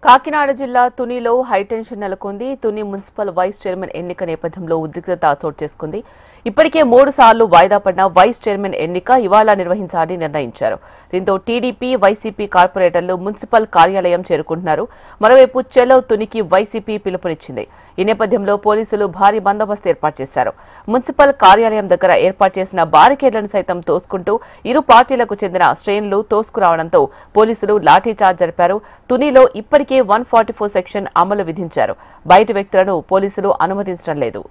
కాకినాడ జిల్లా తునిలో హైటెన్షన్ నెలకొంది. Tuni municipal vice chairman ఎన్నిక నేపథ్యంలో ఉద్రిక్తత చోటు చేసుకుంది. ఇప్పటికే 3 సార్లు వాయిదా పడిన వైస్ చైర్మన్ ఎన్నిక ఇవాళ నిర్వహించాలని నిర్ణయించారు. దీంతో టీడీపీ, వైసీపీ కార్పొరేటర్లు మున్సిపల్ కార్యాలయం చేరుకుంటున్నారు. మరోవైపు చెలో తునికి వైసీపీ పిలుపునిచ్చింది. ఈ నేపథ్యంలో పోలీసులు భారీ బందోబస్తు ఏర్పాటు చేశారు. మున్సిపల్ కార్యాలయం దగ్గర ఏర్పాటు చేసిన బారికేడ్లను సైతం తోసుకుంటూ ఇరు పార్టీలకు చెందిన శ్రేణులు తోసుకురావడంతో పోలీసులు లాఠీచార్జ్ జరిపారు. తునిలో ఇప్పటికే 144 సెక్షన్ అమలు విధించారు. బయటి వ్యక్తులను పోలీసులు అనుమతించడం లేదు.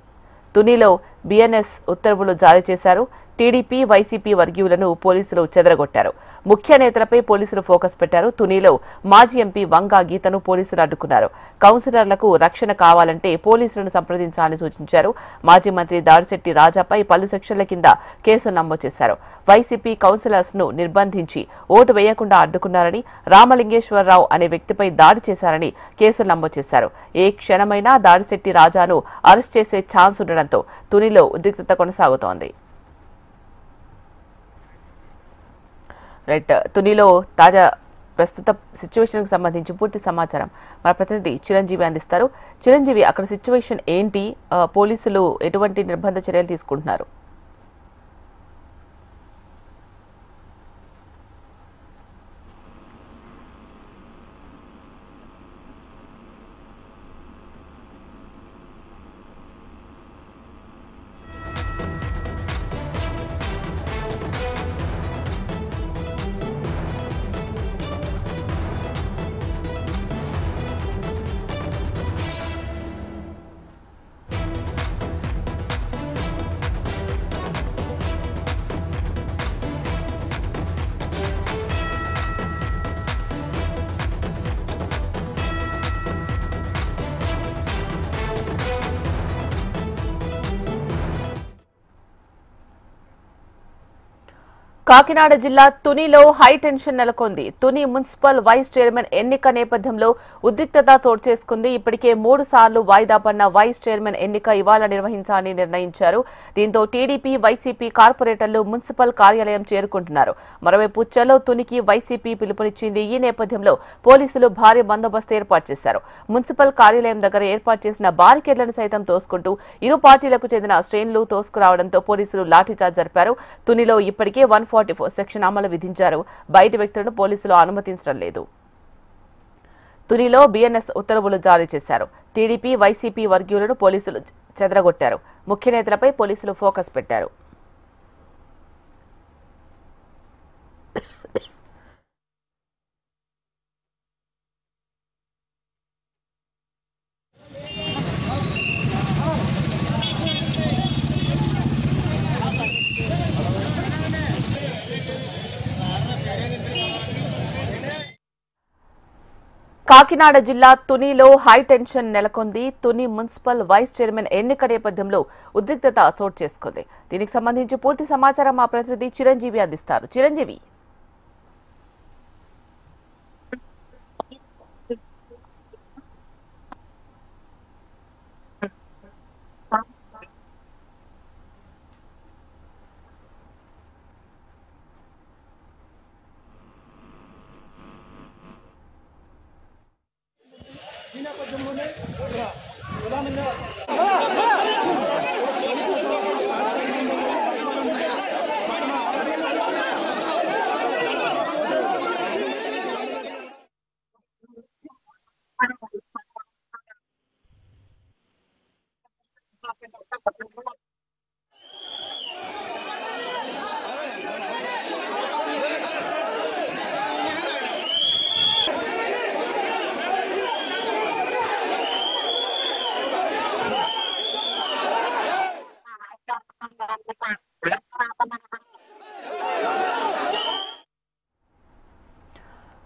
తునిలో బీఎన్ఎస్ ఉత్తర్వులు జారీ చేశారు. టీడీపీ, వైసీపీ వర్గీయులను పోలీసులు చెదరగొట్టారు. ముఖ్య నేతలపై పోలీసులు ఫోకస్ పెట్టారు. తునిలో మాజీ ఎంపీ వంగా గీతను పోలీసులు అడ్డుకున్నారు. కౌన్సిలర్లకు రక్షణ కావాలంటే పోలీసులను సంప్రదించాలని సూచించారు. మాజీ మంత్రి దాడిశెట్టి రాజాపై పలు సెక్షన్ల కింద కేసు నమోదు చేశారు. వైసీపీ కౌన్సిలర్స్ ను నిర్బంధించి ఓటు వేయకుండా అడ్డుకున్నారని, రామలింగేశ్వరరావు అనే వ్యక్తిపై దాడి చేశారని కేసులు నమోదు చేశారు. ఏ క్షణమైనా దాడిశెట్టి రాజాను అరెస్ట్ చేసే ఛాన్స్ ఉండడంతో తునిలో ఉద్రిక్తత కొనసాగుతోంది. తునిలో తాజా ప్రస్తుత సిచ్యువేషన్ కు సంబంధించి పూర్తి సమాచారం మన ప్రతినిధి చిరంజీవి అందిస్తారు. చిరంజీవి, అక్కడ సిచ్యువేషన్ ఏంటి? పోలీసులు ఎటువంటి నిర్బంధ చర్యలు తీసుకుంటున్నారు? కాకినాడ జిల్లా తునిలో హైటెన్షన్ నెలకొంది. తుని మున్సిపల్ వైస్ చైర్మన్ ఎన్నిక నేపథ్యంలో ఉద్రిక్తత చోటు చేసుకుంది. ఇప్పటికే 3 సార్లు వాయిదా పడిన వైస్ చైర్మన్ ఎన్నిక ఇవాళ నిర్వహించాలని నిర్ణయించారు. దీంతో టీడీపీ, వైసీపీ కార్పొరేటర్లు మున్సిపల్ కార్యాలయం చేరుకుంటున్నారు. మరోవైపు చెలో తునికి వైసీపీ పిలుపునిచ్చింది. ఈ నేపథ్యంలో పోలీసులు భారీ బందోబస్తు ఏర్పాటు చేశారు. మున్సిపల్ కార్యాలయం దగ్గర ఏర్పాటు చేసిన బారికేడ్లను సైతం తోసుకుంటూ ఇరు పార్టీలకు చెందిన శ్రేణులు తోసుకురావడంతో పోలీసులు లాఠీచార్జ్ జరిపారు. తునిలో ఇప్పటికే 144 సెక్షన్ అమలు విధించారు. బయటి వ్యక్తులను పోలీసులు అనుమతించడం లేదు. తునిలో బీఎన్ఎస్ ఉత్తర్వులు జారీ చేశారు. టీడీపీ, వైసీపీ వర్గీయులను పోలీసులు చెదరగొట్టారు. ముఖ్య నేతలపై పోలీసులు ఫోకస్ పెట్టారు. కాకినాడ జిల్లా తునిలో హైటెన్షన్ నెలకొంది. తుని మున్సిపల్ వైస్ చైర్మన్ ఎన్నిక నేపథ్యంలో ఉద్రిక్తత చోటు చేసుకుంది. దీనికి సంబంధించి పూర్తి సమాచారం మా ప్రతినిధి చిరంజీవి అందిస్తారు. చిరంజీవి,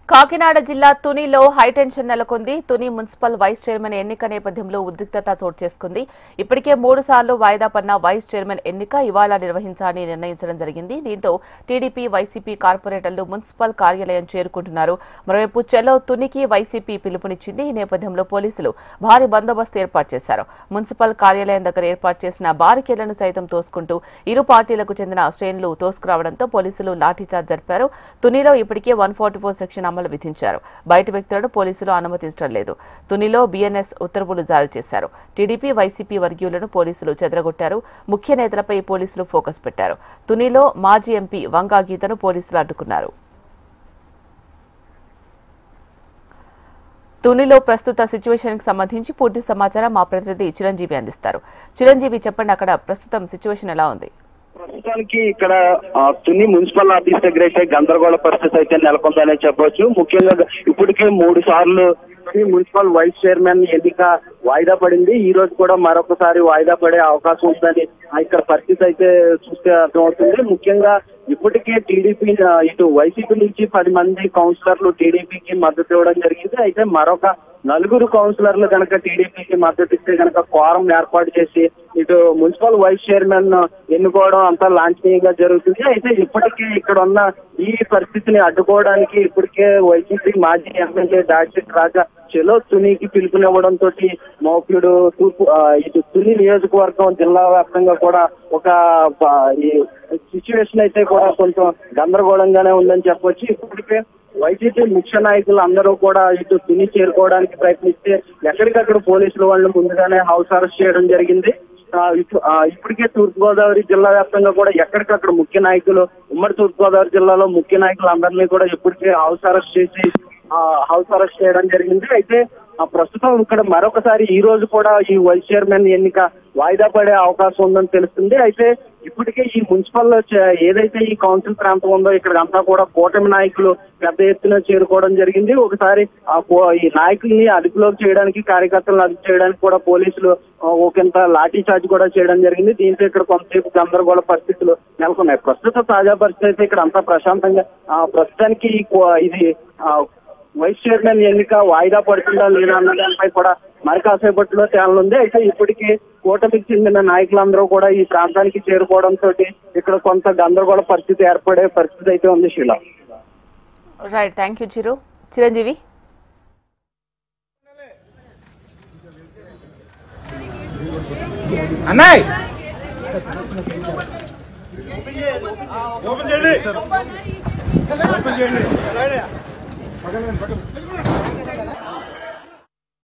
కాకినాడ జిల్లా తునిలో హైటెన్షన్ నెలకొంది. తుని మున్సిపల్ వైస్ చైర్మన్ ఎన్నిక నేపథ్యంలో ఉద్రిక్తత చోటు చేసుకుంది. ఇప్పటికే 3 సార్లు వాయిదా పడిన వైస్ చైర్మన్ ఎన్నిక ఇవాళ నిర్వహించాలని నిర్ణయించడం జరిగింది. దీంతో టీడీపీ, వైసీపీ కార్పొరేటర్లు మున్సిపల్ కార్యాలయం చేరుకుంటున్నారు. మరోవైపు చెలో తునికి వైసీపీ పిలుపునిచ్చింది. ఈ నేపథ్యంలో పోలీసులు భారీ బందోబస్తు ఏర్పాటు చేశారు. మున్సిపల్ కార్యాలయం దగ్గర ఏర్పాటు చేసిన బారికేడ్లను సైతం తోసుకుంటూ ఇరు పార్టీలకు చెందిన శ్రేణులు తోసుకురావడంతో పోలీసులు లాఠీచార్జ్ జరిపారు. తునిలో ఇప్పటికే 144 సెక్షన్ అమలు ఆంక్షలు విధించారు. బయట వ్యక్తులను పోలీసులు అనుమతించడం లేదు. తునిలో బీఎన్ఎస్ ఉత్తర్వులు జారీ చేశారు. టీడీపీ, వైసీపీ వర్గీయులను పోలీసులు చెదరగొట్టారు. ముఖ్య నేతలపై పోలీసులు ఫోకస్ పెట్టారు. తునిలో మాజీ ఎంపీ వంగా గీతను పోలీసులు అడ్డుకున్నారు. తునిలో ప్రస్తుత సిచ్యువేషన్ కి సంబంధించి పూర్తి సమాచారం మా ప్రతినిధి చిరంజీవి అందిస్తారు. చిరంజీవి, చెప్పండి, అక్కడ ప్రస్తుతం సిచ్యువేషన్ ఎలా ఉంది? ప్రస్తుతానికి ఇక్కడ తుని మున్సిపల్ ఆఫీస్ దగ్గర అయితే గందరగోళ పరిస్థితి అయితే నెలకొందనే చెప్పొచ్చు. ముఖ్యంగా ఇప్పటికే 3 సార్లు మున్సిపల్ వైస్ చైర్మన్ ఎన్నిక వాయిదా పడింది. ఈ రోజు కూడా మరొకసారి వాయిదా పడే అవకాశం ఉందని ఇక్కడ పరిస్థితి అయితే చూస్తే అర్థమవుతుంది. ముఖ్యంగా ఇప్పటికే టీడీపీ ఇటు వైసీపీ నుంచి 10 మంది కౌన్సిలర్లు టీడీపీకి మద్దతు ఇవ్వడం జరిగింది. అయితే మరొక 4 కౌన్సిలర్లు కనుక టీడీపీకి మద్దతు ఇస్తే కనుక క్వారం ఏర్పాటు చేసి ఇటు మున్సిపల్ వైస్ చైర్మన్ ఎన్నుకోవడం అంతా లాంఛనీయంగా జరుగుతుంది. అయితే ఇప్పటికే ఇక్కడ ఉన్న ఈ పరిస్థితిని అడ్డుకోవడానికి ఇప్పటికే వైసీపీ మాజీ ఎమ్మెల్యే దాడిశెట్టి రాజా చెలో తునికి పిలుపునివ్వడంతో మోపిడు తూర్పు ఇటు తుని నియోజకవర్గం జిల్లా వ్యాప్తంగా కూడా ఒక ఈ సిచ్యువేషన్ అయితే కూడా కొంచెం గందరగోళంగానే ఉందని చెప్పొచ్చు. ఇప్పటికే వైసీపీ ముఖ్య నాయకులు అందరూ కూడా ఇటు తుని చేరుకోవడానికి ప్రయత్నిస్తే ఎక్కడికక్కడ పోలీసులు వాళ్ళు ముందుగానే హౌస్ అరెస్ట్ చేయడం జరిగింది. ఇప్పటికే తూర్పుగోదావరి జిల్లా వ్యాప్తంగా కూడా ఎక్కడికక్కడ ముఖ్య నాయకులు, ఉమ్మడి తూర్పుగోదావరి జిల్లాలో ముఖ్య నాయకులు అందరినీ కూడా ఇప్పటికే హౌస్ అరెస్ట్ చేయడం జరిగింది. అయితే ప్రస్తుతం ఇక్కడ మరొకసారి ఈ రోజు కూడా ఈ వైస్ చైర్మన్ ఎన్నిక వాయిదా పడే అవకాశం ఉందని తెలుస్తుంది. అయితే ఇప్పటికే ఈ మున్సిపల్ ఏదైతే ఈ కౌన్సిల్ ప్రాంతం ఉందో ఇక్కడంతా కూడా కూటమి నాయకులు పెద్ద ఎత్తున చేరుకోవడం జరిగింది. ఒకసారి ఈ నాయకుల్ని అదుపులోకి చేయడానికి, కార్యకర్తలను అదుపు చేయడానికి కూడా పోలీసులు ఒకంత లాఠీ చార్జ్ కూడా చేయడం జరిగింది. దీంతో ఇక్కడ కొంతసేపు గందరగోళ పరిస్థితులు నెలకొన్నాయి. ప్రస్తుత తాజా పరిస్థితి అయితే ఇక్కడ అంతా ప్రశాంతంగా ప్రస్తుతానికి ఇది వైస్ చైర్మన్ ఎన్నిక వాయిదా పడుతుందా లేదా అన్న దానిపై కూడా మరి కాసేపట్లో తేలనుంది. అయితే ఇప్పటికీ కూటమికి చెందిన నాయకులందరూ కూడా ఈ ప్రాంతానికి చేరుకోవడంతో ఇక్కడ కొంత గందరగోళ పరిస్థితి ఏర్పడే పరిస్థితి అయితే ఉంది. Sheela, right, thank you Chiranjeevi. అన్నయ్య ఓపెన్ చేయండి.